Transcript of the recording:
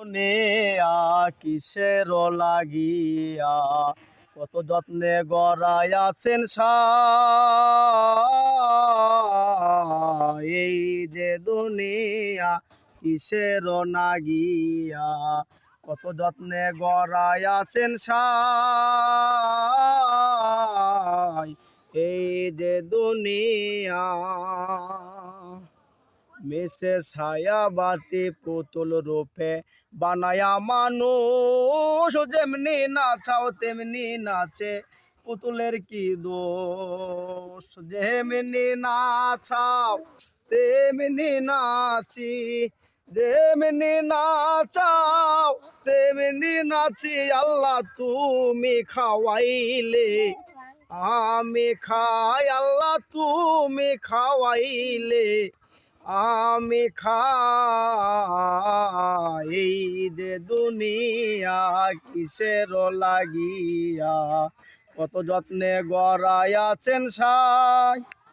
নেয়া কিসের লাগিয়া কত যত্নে গড়াইয়াছেন এই যে দুনিয়া কিসের নাগিয়া কত যত্নে গড়াইয়াছেন এই যে দুনিয়া মেসে ছায়া বাতি পুতুল রূপে বানায়া মানুষ যেমনি নাচাও তেমনি নাচে পুতুলের কি দোষ যেমনি নাচাও তেমনি নাচি যেমনি নাচাও তেমনি নাচি আল্লাহ তুমি খাওয়াইলে আমি খাই আল্লাহ তুমি খাওয়াইলে আমি খাই এই যে দুনিয়া কিসের লাগিয়া কত যত্নে গড়াইয়াছেন